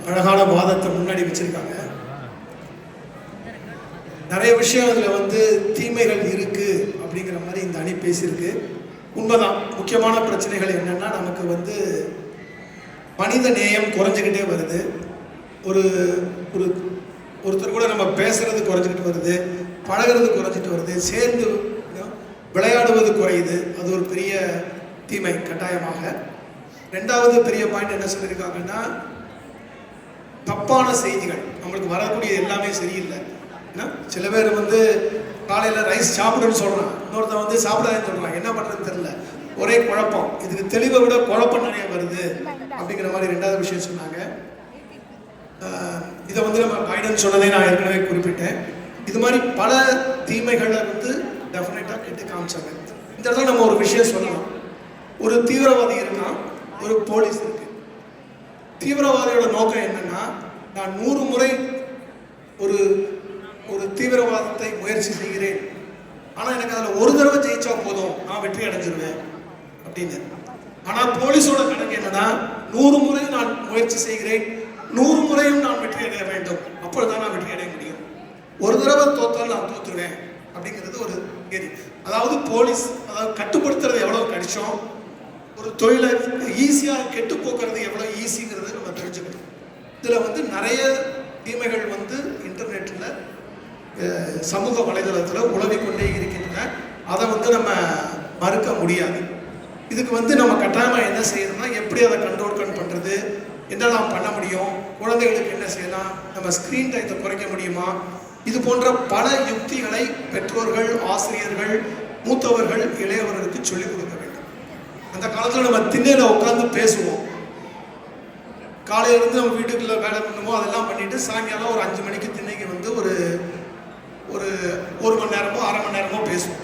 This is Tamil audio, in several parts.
அழகான வாதத்தை முன்னாடி வச்சிருக்காங்க. நிறைய விஷயம் அதில் வந்து தீமைகள் இருக்கு அப்படிங்கிற மாதிரி இந்த அணி பேசியிருக்கு. உண்மைதான். முக்கியமான பிரச்சனைகள் என்னன்னா, நமக்கு வந்து மனித நேயம் குறைஞ்சிக்கிட்டே வருது. ஒரு ஒரு ஒருத்தர் கூட நம்ம பேசுறது குறைஞ்சிக்கிட்டு வருது, பழகிறது குறைஞ்சிட்டு வருது, சேர்ந்து விளையாடுவது குறையுது. அது ஒரு பெரிய தீமை கட்டாயமாக. ரெண்டாவது பெரிய பாயிண்ட் என்ன சொல்லியிருக்காங்கன்னா, தப்பான செய்திகள் நம்மளுக்கு வரக்கூடிய எல்லாமே சரியில்லை. சில பேர் வந்து காலையில் ரைஸ் சாப்பிடுன்னு சொல்கிறான், இன்னொருத்தன் வந்து சாப்பிடாதுன்னு சொல்கிறான். என்ன பண்ணுறதுன்னு தெரியல, ஒரே குழப்பம். இதுக்கு தெளிவை விட குழப்பம் நிறைய வருது அப்படிங்கிற மாதிரி ரெண்டாவது விஷயம் சொன்னாங்க. இதை வந்து நம்ம கைடன்ஸ் சொன்னதை நான் ஏற்கனவே குறிப்பிட்டேன். இது மாதிரி பல தீமைகளை வந்து டெஃபினட்டாக கெட்டு காமிச்சாங்க. இந்த இடத்துல நம்ம ஒரு விஷயம் சொல்லலாம். ஒரு தீவிரவாதி இருக்கான், ஒரு போலீஸ் இருக்கு. தீவிரவாதியோட நோக்கம் என்னன்னா, நான் 100 முறை ஒரு ஒரு தீவிரவாதத்தை முயற்சி செய்கிறேன், ஆனால் எனக்கு அதில் ஒரு தடவை ஜெயிச்சா போதும், நான் வெற்றி அடைஞ்சிருவேன் அப்படின்னு. ஆனால் போலீஸோட கணக்கு என்னன்னா, 100 முறை நான் முயற்சி செய்கிறேன், 100 முறையும் நான் வெற்றி அடைய வேண்டும், அப்பொழுதுதான் நான் வெற்றி அடைய முடியும். ஒரு தடவை தோத்தால் நான் தோத்துருவேன் அப்படிங்கிறது ஒரு கேள்வி. அதாவது போலீஸ் கட்டுப்படுத்துறது எவ்வளவு கடிச்சோம், ஒரு தொழிலை ஈஸியாக கெட்டு போக்குறது எவ்வளோ ஈஸிங்கிறது நம்ம தெரிஞ்சுக்கணும். இதில் வந்து நிறைய தீமைகள் வந்து இன்டர்நெட்டில் சமூக வலைதளத்தில் உலவிக்கொண்டே இருக்கின்றன. அதை வந்து நம்ம மறுக்க முடியாது. இதுக்கு வந்து நம்ம கட்டாயமாக என்ன செய்யணும்னா, எப்படி அதை கண்ட்ரோல் பண்ணுறது, என்னெல்லாம் பண்ண முடியும், குழந்தைகளுக்கு என்ன செய்யலாம், நம்ம ஸ்க்ரீன் டைத்தை குறைக்க முடியுமா, இது போன்ற பல யுக்திகளை பெற்றோர்கள், ஆசிரியர்கள், மூத்தவர்கள், இளையவர்களுக்கு சொல்லிக் கொடுக்க வேண்டும். அந்த காலத்தில் நம்ம திண்ணையில் உட்காந்து பேசுவோம். காலையிலேருந்து நம்ம வீட்டுக்குள்ள வேலை பண்ணுவோம், அதெல்லாம் பண்ணிட்டு சாயங்காலம் ஒரு 5 மணிக்கு திண்ணைக்கு வந்து ஒரு மணி நேரமோ 1/2 மணி நேரமோ பேசுவோம்.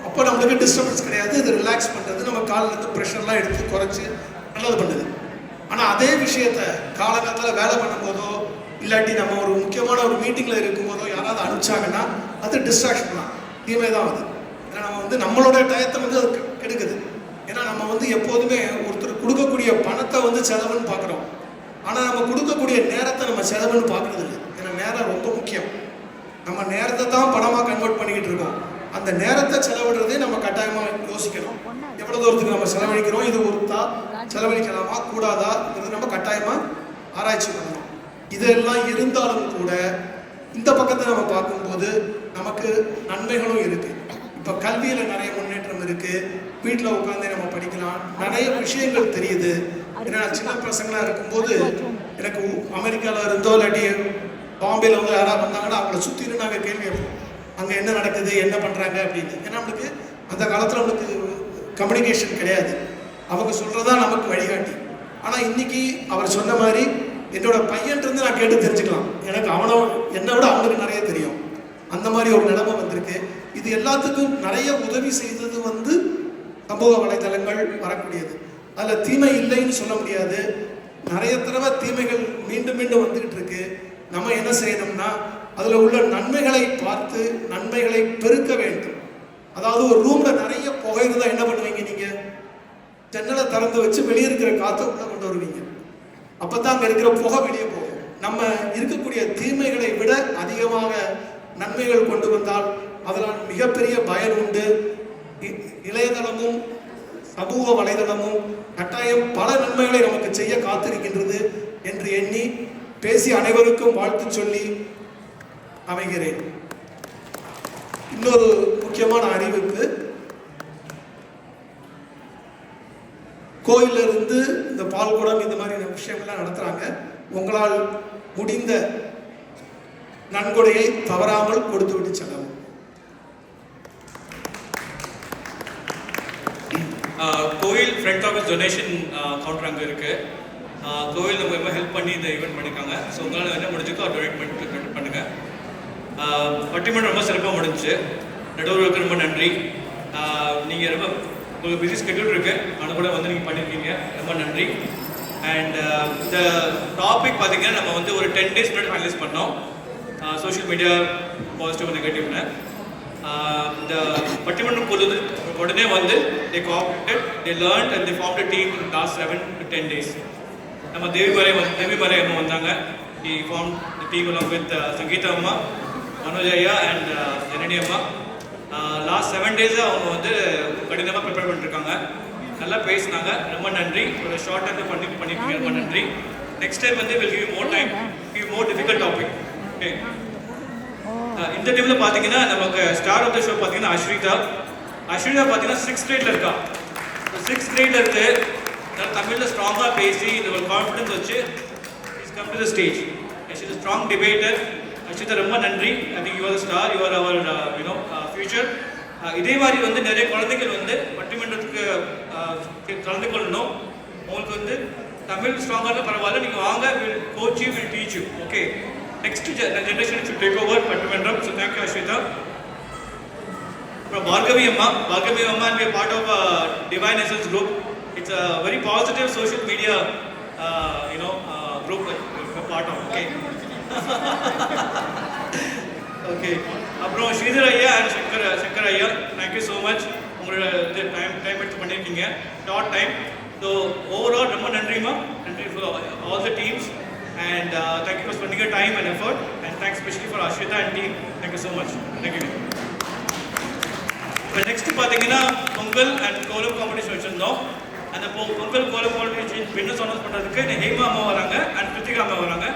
அப்போ நம்மளுக்கு டிஸ்டர்பன்ஸ் கிடையாது. இது ரிலாக்ஸ் பண்ணுறது, நம்ம காலிலேருந்து ப்ரெஷர்லாம் எடுத்து குறைச்சி நல்லது பண்ணுது. ஆனால் அதே விஷயத்த காலகாலத்தில் வேலை பண்ணும்போதோ, இல்லாட்டி நம்ம ஒரு முக்கியமான ஒரு மீட்டிங்கில் இருக்கும்போதோ யாராவது அனுப்பிச்சாங்கன்னா அது டிஸ்ட்ராக்ஷன் தான், தீமை தான் அது. ஏன்னா நம்ம வந்து நம்மளோட டயத்தை வந்து அது கெடுக்குது. ஏன்னா நம்ம வந்து எப்போதுமே ஒருத்தர் கொடுக்கக்கூடிய பணத்தை வந்து செலவுன்னு பார்க்குறோம், ஆனால் நம்ம கொடுக்கக்கூடிய நேரத்தை நம்ம செலவுன்னு பார்க்குறது இல்லை. ஏன்னா நேரம் ரொம்ப முக்கியம். நம்ம நேரத்தை தான் பணமாக கன்வெர்ட் பண்ணிக்கிட்டு இருக்கோம். அந்த நேரத்தை செலவிடுறதே நம்ம கட்டாயமாக யோசிக்கணும். எவ்வளோ தூரத்துக்கு நம்ம செலவழிக்கிறோம், இது ஒருத்தா செலவழிக்கலாமா கூடாதாங்கிறது நம்ம கட்டாயமாக ஆராய்ச்சி பண்ணணும். இதெல்லாம் இருந்தாலும் கூட இந்த பக்கத்தை நம்ம பார்க்கும்போது நமக்கு நன்மைகளும் இருக்கு. இப்போ கல்வியில் நிறைய முன்னேற்றம் இருக்கு. வீட்டில் உட்காந்து நம்ம படிக்கலாம், நிறைய விஷயங்கள் தெரியுது. ஏன்னா சின்ன பசங்களாக இருக்கும்போது எனக்கு அமெரிக்காவில் இருந்தோ இல்லாட்டி பாம்பேல வந்து யாராவது வந்தாங்கன்னா அவங்கள சுற்றின்னு நாங்கள் கேள்வி கேட்போம், அங்கே என்ன நடக்குது, என்ன பண்ணுறாங்க அப்படின்னு. ஏன்னா நம்மளுக்கு அந்த காலத்தில் நம்மளுக்கு கம்யூனிகேஷன் கிடையாது, அவங்க சொல்கிறதா நமக்கு வழிகாட்டி. ஆனால் இன்னைக்கு அவர் சொன்ன மாதிரி என்னோட பையன்ட்டு நான் கேட்டு தெரிஞ்சுக்கலாம். எனக்கு என்னை விட அவனுக்கு நிறைய தெரியும். அந்த மாதிரி ஒரு நிலைமை வந்திருக்கு. இது எல்லாத்துக்கும் நிறைய உதவி செய்தது வந்து சமூக வலைதளங்கள் வரக்கூடியது. அதில் தீமை இல்லைன்னு சொல்ல முடியாது. நிறைய தடவை தீமைகள் மீண்டும் மீண்டும் வந்துகிட்டு இருக்கு. நம்ம என்ன செய்யணும்னா, அதில் உள்ள நன்மைகளை பார்த்து நன்மைகளை பெருக்க வேண்டும். அதாவது ஒரு ரூம்ல நிறைய புகை இருந்தால் என்ன பண்ணுவீங்க, நீங்க ஜன்னலை திறந்து வச்சு வெளியே இருக்கிற காற்றை உள்ள கொண்டு வருவீங்க. அப்பதான் அங்கே இருக்கிற புகை வெளியே போகும். நம்ம இருக்கக்கூடிய தீமைகளை விட அதிகமாக நன்மைகள் கொண்டு வந்தால் அதனால் மிகப்பெரிய பயன் உண்டு. இளையதளமும் சமூக வலைதளமும் கட்டாயம் பல நன்மைகளை நமக்கு செய்ய காத்திருக்கின்றது என்று எண்ணி பேசி அனைவருக்கும் வாழ்த்து சொல்லி அமைகிறேன். இன்னொரு முக்கியமான அறிவிப்பு, கோயிலில் இருந்து இந்த பால்குடம் இந்த மாதிரி விஷயங்கள்லாம் நடத்துகிறாங்க. உங்களால் முடிந்த நன்கொடையை தவறாமல் கொடுத்து விட்டு செல்லவும். கோயில் ஃப்ரண்ட் ஆஃபீஸ் டொனேஷன் கவுண்டர் அங்கே இருக்குது. கோவில் நம்ம ஹெல்ப் பண்ணி இந்த ஈவெண்ட் பண்ணியிருக்காங்க. ஸோ உங்களால் என்ன முடிஞ்சுக்கோ டொனேட் பண்ணுங்கள். பட்டிமன்றம் ரொம்ப சிறப்பாக முடிஞ்சிச்சு. நடுவர்களுக்கு ரொம்ப நன்றி. நீங்கள் ரொம்ப உங்களுக்கு பிஸி ஸ்கெட்யூல் இருக்குது, ஆனால் கூட வந்து நீங்கள் பண்ணியிருக்கீங்க, ரொம்ப நன்றி. அண்ட் இந்த டாபிக் பார்த்தீங்கன்னா நம்ம வந்து ஒரு 10 days முன்னாடி ஃபைனலைஸ் பண்ணோம். சோஷியல் மீடியா பாசிட்டிவ் நெகட்டிவ்னு இந்த பட்டிமன்றம் பொழுது உடனே வந்து they cooperated, they learned and they formed a team in the last 7 to 10 days. நம்ம தேவி மறை அம்மா வந்தாங்க. He formed the team along with Sangeeta அம்மா, மனோஜ் ஐயா அண்ட் ஜனனி அம்மா. லாஸ்ட் 7 days அவங்க வந்து கடினமாக ப்ரிப்பேர் பண்ணிருக்காங்க. நல்லா பேசினாங்க. ரொம்ப நன்றி. ஒரு ஷார்ட் டைம் பண்ணிருக்கீங்க. ரொம்ப நன்றி. நெக்ஸ்ட் டைம் வந்து will give more time, give more difficult topic. Okay. இந்த டைமில் பார்த்தீங்கன்னா நமக்கு ஸ்டார் ஆஃப் த ஷோ பார்த்தீங்கன்னா அஸ்ரிதா பார்த்தீங்கன்னா 6th grade இருக்கா. 6th grade இருக்கு. தமிழில் ஸ்ட்ராங்காக பேசி ஒரு கான்ஃபிடன்ஸ் வச்சு is come to the stage. She is strong debater. Asritha ரொம்ப நன்றி. I think you are star, you are our future. இதே மாதிரி வந்து நிறைய குழந்தைகள் வந்து பட்டிமன்றத்துக்கு கலந்து கொள்ளணும். உங்களுக்கு வந்து தமிழ் ஸ்ட்ராங்காக பரவாயில்ல, நீங்கள் வாங்க, will coach you, will teach you. Okay. Next generation should take over pattimandram. So thank you Asritha. அப்புறம் பார்கவி அம்மா and we are part of Divine Essence group. It's a very positive social media group we're part of. Okay. Okay. அப்புறம் ஸ்ரீதர் ஐயா அண்ட் சங்கர் ஐயா, தேங்க்யூ ஸோ மச். உங்களோட இது டைம் எடுத்து பண்ணியிருக்கீங்க, ஷார்ட் டைம். ஸோ ஓவரால் ரொம்ப நன்றிம்மா. நன்றி for all the teams and thank you for spending your time and effort and thanks specially for Asritha and team. Thank you so much. Thank you. இப்போ நெக்ஸ்ட் பார்த்தீங்கன்னா பொங்கல் அண்ட் கோலம் காம்படிஷன் வச்சுருந்தோம். அந்த பொங்கல் கோலம் காம்படிஷன் வின்னர்ஸ் அனௌன்ஸ் பண்ணுறதுக்கு ஹேமா அம்மா வராங்க அண்ட் கிருத்திகா அம்மா வராங்க.